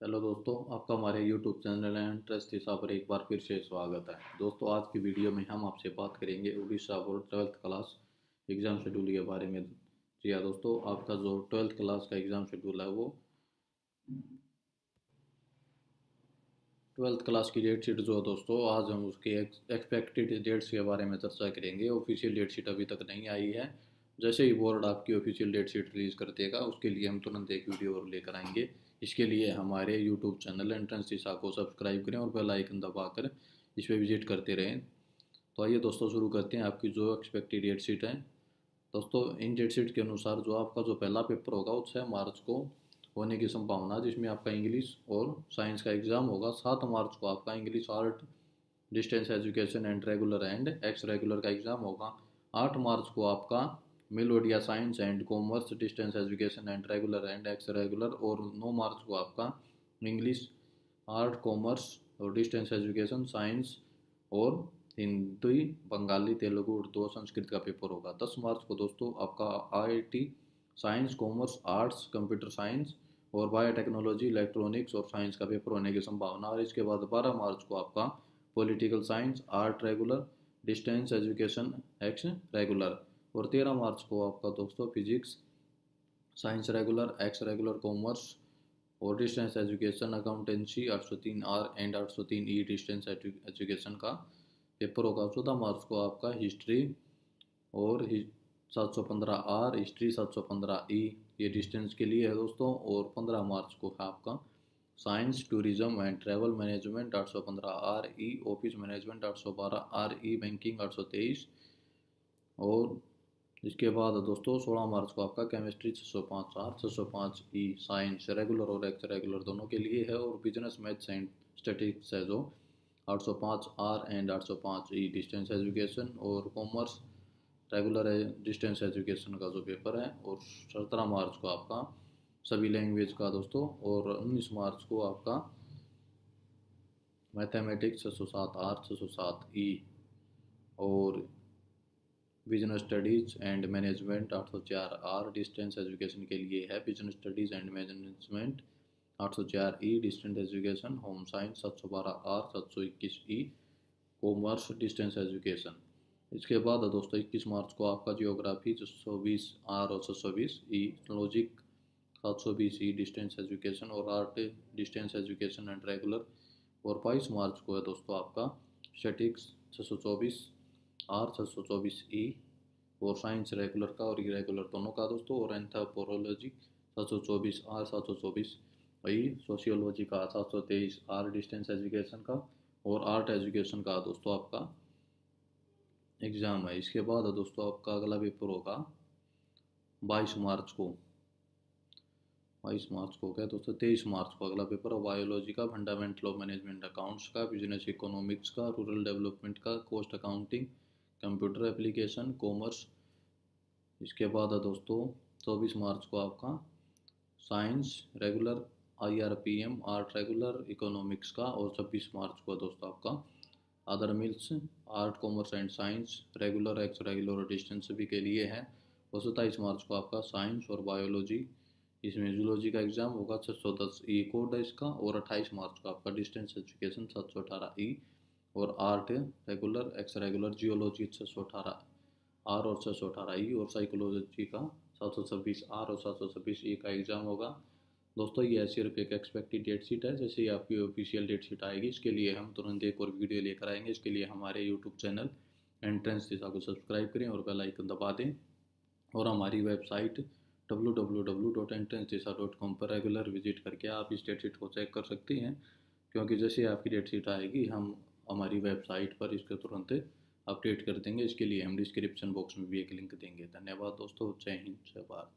Hello दोस्तों, आपका हमारे यूट्यूब चैनल एंड ट्रस्ट दिशा पर एक बार फिर से स्वागत है। दोस्तों, आज की वीडियो में हम आपसे बात करेंगे Orissa board 12th class exam schedule के बारे में। जी हाँ दोस्तों, आपका जो 12th क्लास का एग्ज़ाम शेड्यूल है वो 12th क्लास की डेट शीट जो है दोस्तों, आज हम उसके एक्सपेक्टेड डेट्स के बारे में चर्चा करेंगे। ऑफिशियल डेट शीट अभी तक नहीं आई है। जैसे ही बोर्ड आपकी ऑफिशियल डेट शीट रिलीज़ कर देगा, उसके लिए हम तुरंत एक वीडियो और लेकर आएंगे। इसके लिए हमारे यूट्यूब चैनल एंट्रेंस दिशा को सब्सक्राइब करें और बेल आइकन दबाकर इस पर विजिट करते रहें। तो आइए दोस्तों, शुरू करते हैं आपकी जो एक्सपेक्टेड डेट शीट है। दोस्तों, इन डेट शीट के अनुसार जो आपका जो पहला पेपर होगा वो 6 मार्च को होने की संभावना, जिसमें आपका इंग्लिश और साइंस का एग्ज़ाम होगा। 7 मार्च को आपका English art distance education and ex regular का एग्ज़ाम होगा। 8 मार्च को आपका मेलोडिया science and commerce distance education and ex regular. और 9 मार्च को आपका इंग्लिश आर्ट कॉमर्स और डिस्टेंस एजुकेशन साइंस और हिंदी बंगाली तेलुगु उर्दू और संस्कृत का पेपर होगा। 10 मार्च को दोस्तों आपका IIT science commerce arts computer science और बायोटेक्नोलॉजी इलेक्ट्रॉनिक्स और साइंस का पेपर होने की संभावना। और इसके बाद 12 मार्च को आपका political science art regular distance education ex regular. और 13 मार्च को आपका दोस्तों physics science regular ex regular commerce और distance education accountancy 803 R and 803 E distance education का पेपर होगा। 14 मार्च को आपका हिस्ट्री और 715 आर हिस्ट्री 715 ई ये डिस्टेंस के लिए है दोस्तों। और 15 मार्च को है आपका science tourism and travel management 815 R E office management 812 R E banking 823। और इसके बाद दोस्तों 16 मार्च को आपका chemistry 605 R 605 E science regular और एक्स रेगुलर दोनों के लिए है। और बिजनेस मैथ्स एंड स्टैटिस्टिक्स है जो 805 R and 805 E distance education और कॉमर्स रेगुलर डिस्टेंस एजुकेशन का जो पेपर है। और 17 मार्च को आपका सभी लैंग्वेज का दोस्तों। और 19 मार्च को आपका मैथमेटिक्स 607 आर 607 ई और business studies and management 804 R distance education के लिए है। Business studies and management 804 E distance education home science 712 R 721 E commerce distance education. इसके बाद दोस्तों 21 मार्च को आपका जियोग्राफी 620 आर और 620 ई लॉजिक 720 ई डिस्टेंस एजुकेशन और art distance education and regular. और 22 मार्च को है दोस्तों आपका स्टैटिक्स 624 आर 624 ई और साइंस रेगुलर का और इरेगुलर दोनों का दोस्तों। और एंथ्रोपोलॉजी 724 आर 724 ई सोशियोलॉजी का 723 आर डिस्टेंस एजुकेशन का और आर्ट एजुकेशन का दोस्तों आपका एग्ज़ाम है। इसके बाद दोस्तों आपका अगला पेपर होगा 22 मार्च को। 22 मार्च को क्या दोस्तों 23 मार्च को अगला पेपर है बायोलॉजी का फंडामेंटल ऑफ मैनेजमेंट अकाउंट्स का बिजनेस इकोनॉमिक्स का रूरल डेवलपमेंट का cost accounting computer application commerce. इसके बाद है दोस्तों 24 मार्च को आपका science regular IRPM art regular economics का। और 26 मार्च को है दोस्तों आपका other mills art commerce and science regular ex regular और डिस्टेंस भी के लिए है। और 27 मार्च को आपका साइंस और बायोलॉजी इसमें जूलॉजी का एग्ज़ाम होगा 610 ई कोड है इसका। और 28 मार्च को आपका डिस्टेंस एजुकेशन 718 ई और art regular ex regular geology 618 R और 618 ई और साइकोलॉजी का 726 आर और 726 ई का एग्ज़ाम होगा। दोस्तों, ये सिर्फ एक एक्सपेक्टेड डेट शीट है। जैसे ही आपकी ऑफिशियल डेट शीट आएगी, इसके लिए हम तुरंत एक और वीडियो लेकर आएंगे। इसके लिए हमारे यूट्यूब चैनल एंट्रेंस दिशा को सब्सक्राइब करें और बेल आइकन दबा दें। और हमारी वेबसाइट www.entrancedisa.com पर रेगुलर विजिट करके आप इस डेट शीट को चेक कर सकते हैं, क्योंकि जैसे आपकी डेट शीट आएगी हम हमारी वेबसाइट पर इसको तुरंत अपडेट कर देंगे। इसके लिए हम डिस्क्रिप्शन बॉक्स में भी एक लिंक देंगे। धन्यवाद दोस्तों, जय हिंद जय भारत।